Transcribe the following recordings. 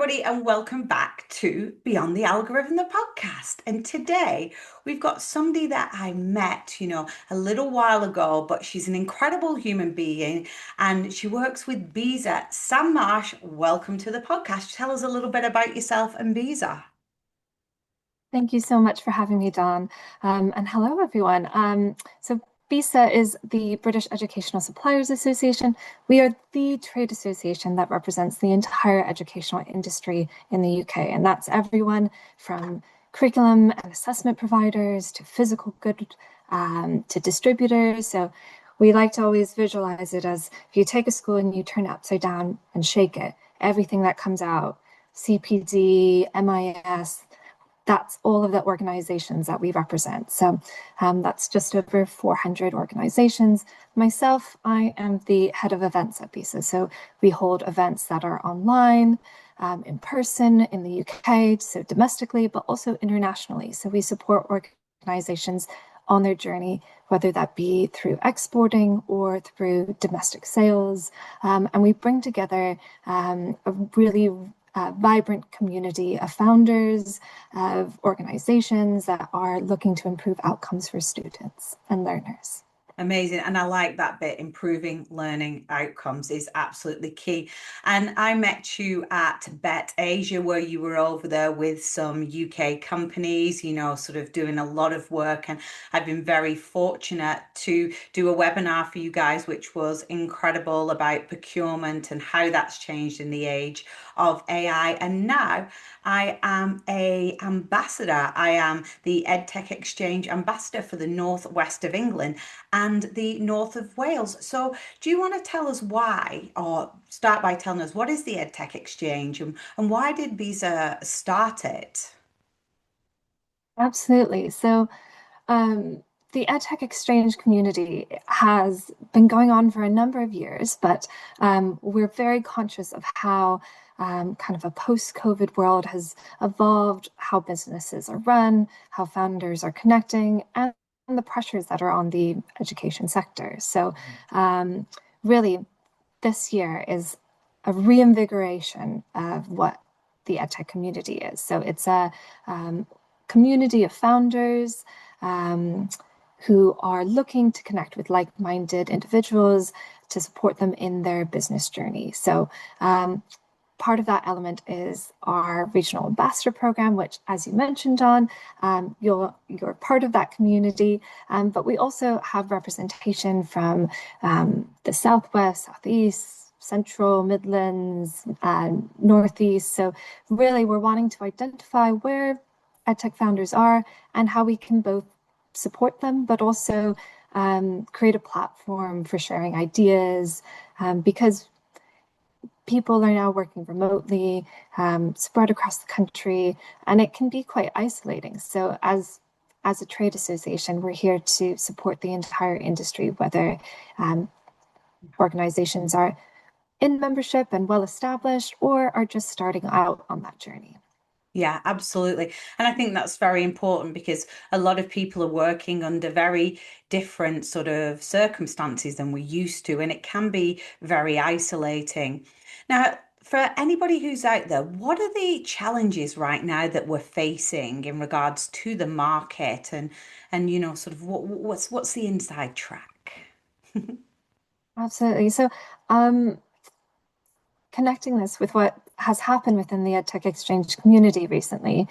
everybody, and welcome back to Beyond the Algorithm, the podcast. And today we've got somebody that I met, a little while ago, but she's an incredible human being and she works with BESA. Sam Marsh, welcome to the podcast. Tell us a little bit about yourself and BESA. Thank you so much for having me, Dawn. And hello, everyone. So BESA is the British Educational Suppliers Association. We are the trade association that represents the entire educational industry in the UK. And that's everyone from curriculum and assessment providers to physical good to distributors. So we like to always visualize it as if you take a school and you turn it upside down and shake it, everything that comes out, CPD, MIS, that's all of the organizations that we represent. So that's just over 400 organizations. Myself, I am the head of events at BESA. So we hold events that are online, in person in the UK, so domestically, but also internationally. So we support organizations on their journey, whether that be through exporting or through domestic sales. And we bring together a really vibrant community of founders, of organizations that are looking to improve outcomes for students and learners. Amazing. And I like that bit. Improving learning outcomes is absolutely key. And I met you at Bet Asia, where you were over there with some UK companies, sort of doing a lot of work. And I've been very fortunate to do a webinar for you guys, which was incredible, about procurement and how that's changed in the age of AI. And now I am a ambassador. I am the EdTech Exchange ambassador for the northwest of England and the north of Wales. So do you want to tell us why, or start by telling us what is the EdTech Exchange, and why did BESA start it? Absolutely. So the EdTech Exchange community has been going on for a number of years, but we're very conscious of how kind of a post-COVID world has evolved, how businesses are run, how founders are connecting, and the pressures that are on the education sector. So really, this year is a reinvigoration of what the EdTech community is. So it's a community of founders who are looking to connect with like-minded individuals to support them in their business journey. So part of that element is our regional ambassador program, which, as you mentioned, John, you're part of that community. But we also have representation from the Southwest, Southeast, Central, Midlands, and Northeast. So really, we're wanting to identify where EdTech founders are and how we can both support them, but also create a platform for sharing ideas, because people are now working remotely, spread across the country, and it can be quite isolating. So as a trade association, we're here to support the entire industry, whether organizations are in membership and well established or are just starting out on that journey. Yeah, absolutely. And I think that's very important because a lot of people are working under very different sort of circumstances than we used to, and it can be very isolating. Now, for anybody who's out there, what are the challenges right now that we're facing in regards to the market and sort of what's the inside track? Absolutely. So um, connecting this with what has happened within the EdTech Exchange community recently,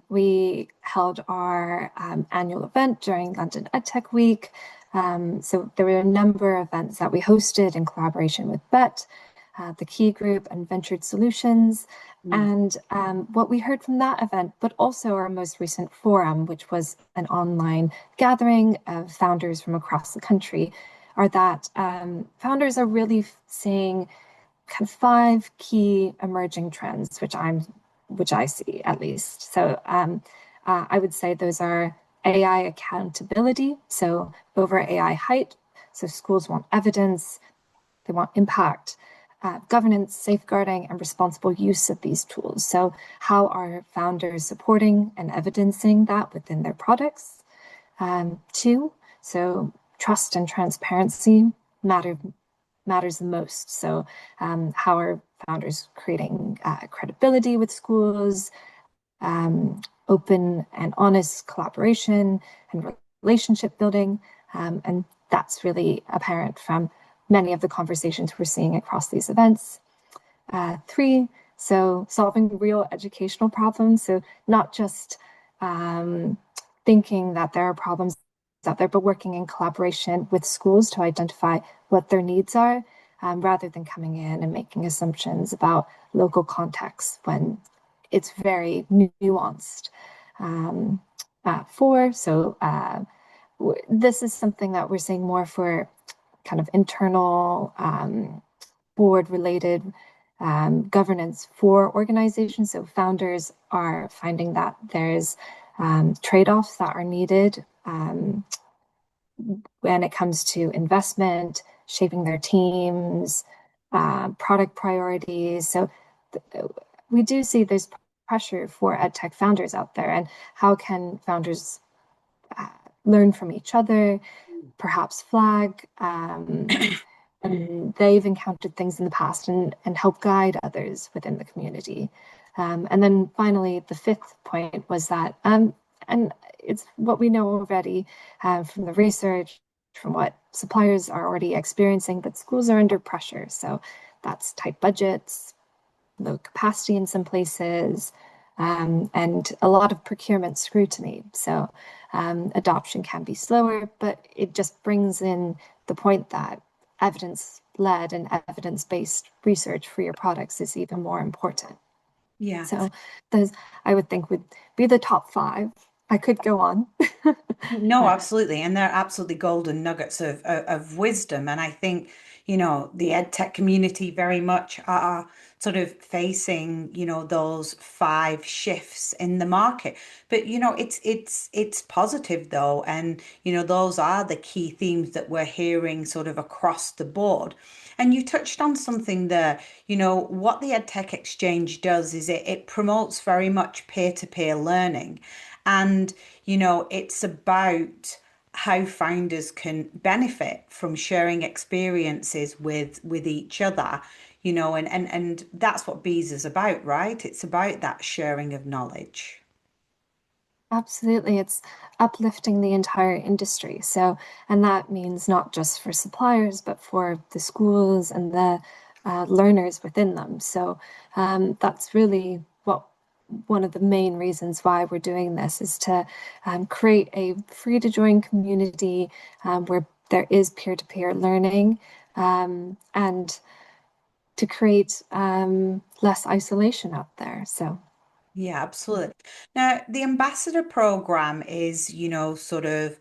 we held our annual event during London EdTech Week. So there were a number of events that we hosted in collaboration with BET, the Key Group, and Ventured Solutions. And what we heard from that event, but also our most recent forum, which was an online gathering of founders from across the country, are that founders are really seeing kind of five key emerging trends, which I see at least. So I would say those are AI accountability, so over AI hype. So schools want evidence, they want impact, governance, safeguarding, and responsible use of these tools. So how are founders supporting and evidencing that within their products? Two, so trust and transparency matters the most. So how are founders creating credibility with schools, open and honest collaboration and relationship building. And that's really apparent from many of the conversations we're seeing across these events. Three, so solving real educational problems. So not just thinking that there are problems out there, but working in collaboration with schools to identify what their needs are, rather than coming in and making assumptions about local context when it's very nuanced. Four, so this is something that we're seeing more for kind of internal board-related governance for organizations. So founders are finding that there's trade-offs that are needed when it comes to investment, shaping their teams, product priorities. So we do see there's pressure for EdTech founders out there, and how can founders learn from each other, perhaps flag and they've encountered things in the past and help guide others within the community. And then finally, the fifth point was that, and it's what we know already from the research, from what suppliers are already experiencing, but schools are under pressure. So that's tight budgets, low capacity in some places, and a lot of procurement scrutiny. So adoption can be slower, but it just brings in the point that evidence-led and evidence-based research for your products is even more important. Yeah. So those, I would think, would be the top five. I could go on. No, absolutely. And they're absolutely golden nuggets of wisdom. And I think, the EdTech community very much are sort of facing, those five shifts in the market. But, it's positive though. And, those are the key themes that we're hearing sort of across the board. And you touched on something there, what the EdTech Exchange does is it promotes very much peer-to-peer learning. And, it's about how founders can benefit from sharing experiences with each other, and that's what BESA is about, right? It's about that sharing of knowledge. Absolutely. It's uplifting the entire industry. So, and that means not just for suppliers, but for the schools and the learners within them. So, that's really what one of the main reasons why we're doing this is to create a free to join community where there is peer-to-peer learning, and to create less isolation out there. So, Yeah, absolutely. Now, the ambassador program is, sort of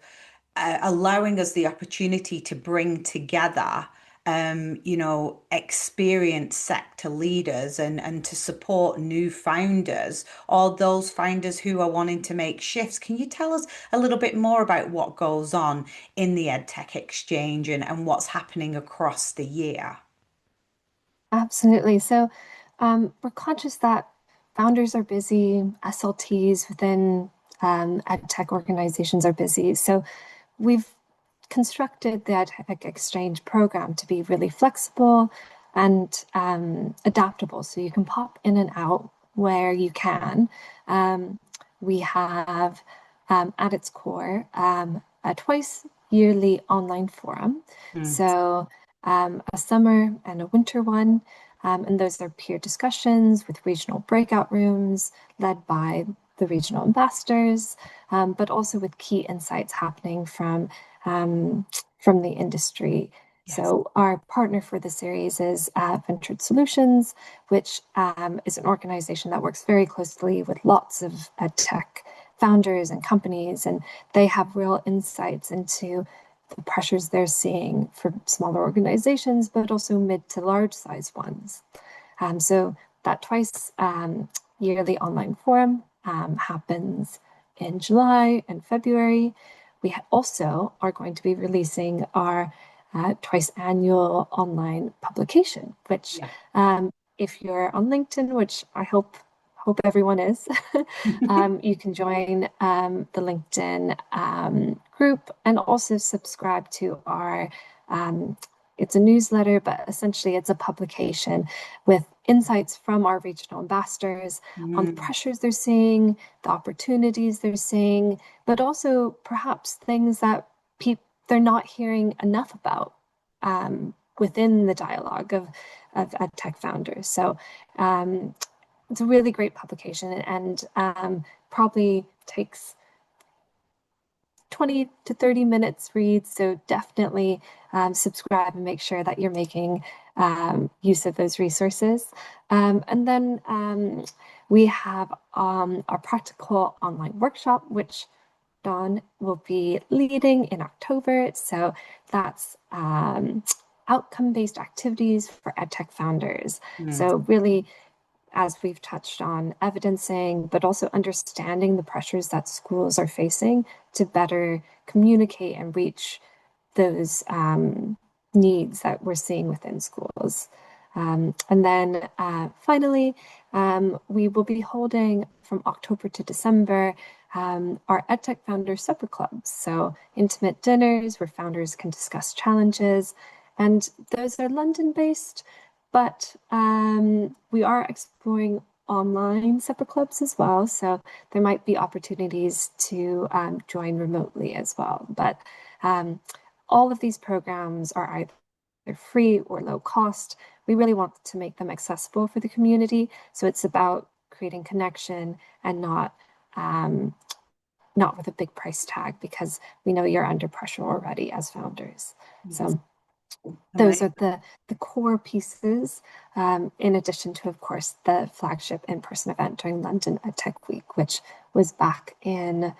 allowing us the opportunity to bring together, experienced sector leaders and to support new founders or those founders who are wanting to make shifts. Can you tell us a little bit more about what goes on in the EdTech Exchange and what's happening across the year? absolutely. So, we're conscious that founders are busy, SLTs within ed tech organizations are busy. So, we've constructed the EdTech Exchange program to be really flexible and adaptable. So, you can pop in and out where you can. We have, at its core, a twice yearly online forum. Mm, So, a summer and a winter one. And those are peer discussions with regional breakout rooms led by the regional ambassadors, but also with key insights happening from the industry. yes. So our partner for the series is Ventured Solutions, which is an organization that works very closely with lots of tech founders and companies, and they have real insights into the pressures they're seeing for smaller organizations, but also mid to large size ones. So that twice yearly online forum happens in July and February. We also are going to be releasing our twice annual online publication, which Yeah. if you're on LinkedIn, which I hope everyone is, you can join the LinkedIn group and also subscribe to our, it's a newsletter, but essentially it's a publication with insights from our regional ambassadors on the Mm, pressures they're seeing, the opportunities they're seeing, but also perhaps things that they're not hearing enough about within the dialogue of EdTech founders. So it's a really great publication and probably takes 20 to 30 minutes read. So definitely subscribe and make sure that you're making use of those resources. And then we have our practical online workshop, which Dawn will be leading in October. So that's outcome-based activities for EdTech founders. mm, So really, as we've touched on, evidencing, but also understanding the pressures that schools are facing to better communicate and reach those needs that we're seeing within schools. And then finally, we will be holding from October to December our EdTech Founder Supper Clubs. So intimate dinners where founders can discuss challenges. And those are London-based, but we are exploring online supper clubs as well. So there might be opportunities to join remotely as well. But all of these programs are either free or low cost. We really want to make them accessible for the community. So it's about creating connection and not with a big price tag because we know you're under pressure already as founders. yes. So those are Amazing. the core pieces, in addition to, of course, the flagship in-person event during London EdTech Week, which was back in,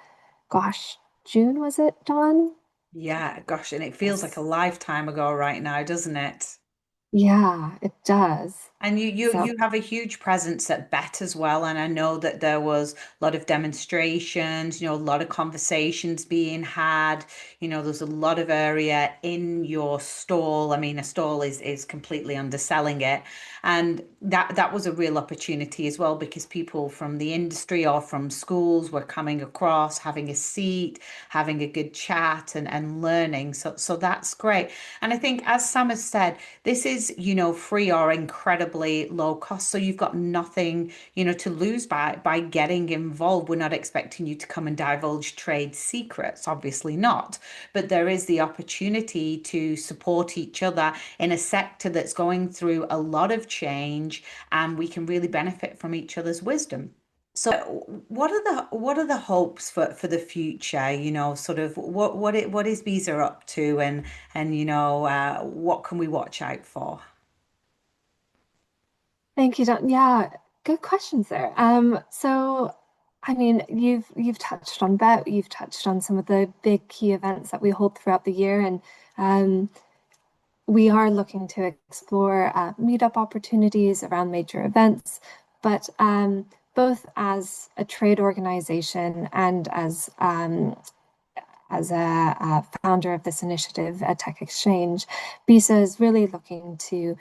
gosh, June, was it, Dawn? Yeah, gosh, and it feels like a Yes. lifetime ago right now, doesn't it? Yeah, it does. And you So you have a huge presence at Bet as well, and I know that there was a lot of demonstrations, a lot of conversations being had. There's a lot of area in your stall. I mean, a stall is completely underselling it, and that was a real opportunity as well because people from the industry or from schools were coming across, having a seat, having a good chat, and learning. So that's great. And I think, as Sam has said, this is, free or incredibly low cost. So you've got nothing, to lose by getting involved. We're not expecting you to come and divulge trade secrets, obviously not. But there is the opportunity to support each other in a sector that's going through a lot of change, and we can really benefit from each other's wisdom. So what are the hopes for the future? Sort of what is BESA up to, and what can we watch out for? thank you, Dawn. Yeah, good questions there. So I mean, you've touched on Bet, you've touched on some of the big key events that we hold throughout the year, and um, we are looking to explore meetup opportunities around major events, but both as a trade organization and as a founder of this initiative, EdTech Exchange, BESA is really looking to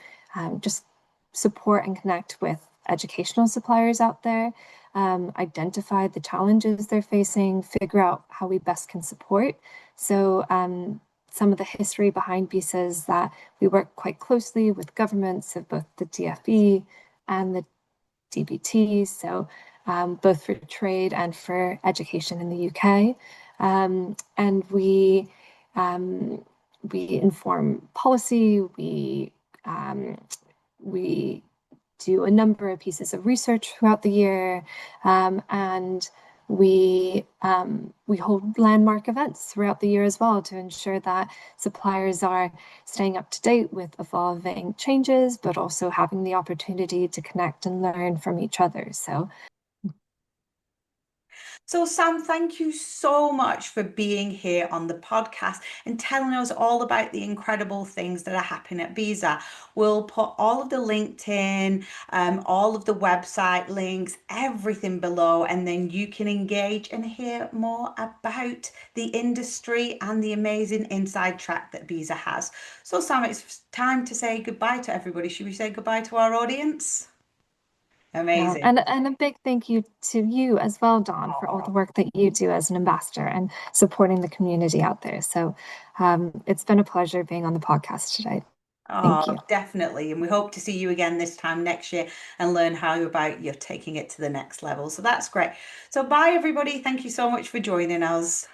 just support and connect with educational suppliers out there, identify the challenges they're facing, figure out how we best can support. So some of the history behind BESA is that we work quite closely with governments of both the DFE and the DBT, so both for trade and for education in the UK. And we inform policy, we do a number of pieces of research throughout the year, and we hold landmark events throughout the year as well to ensure that suppliers are staying up to date with evolving changes, but also having the opportunity to connect and learn from each other. So So, Sam, thank you so much for being here on the podcast and telling us all about the incredible things that are happening at Visa. We'll put all of the LinkedIn, all of the website links, everything below, and then you can engage and hear more about the industry and the amazing inside track that Visa has. So, Sam, it's time to say goodbye to everybody. Should we say goodbye to our audience? yeah, Amazing. and a big thank you to you as well, Dawn, for all the work that you do as an ambassador and supporting the community out there. So it's been a pleasure being on the podcast today. Oh, Thank you. definitely. And we hope to see you again this time next year and learn how about you're taking it to the next level. So that's great. So bye, everybody. Thank you so much for joining us.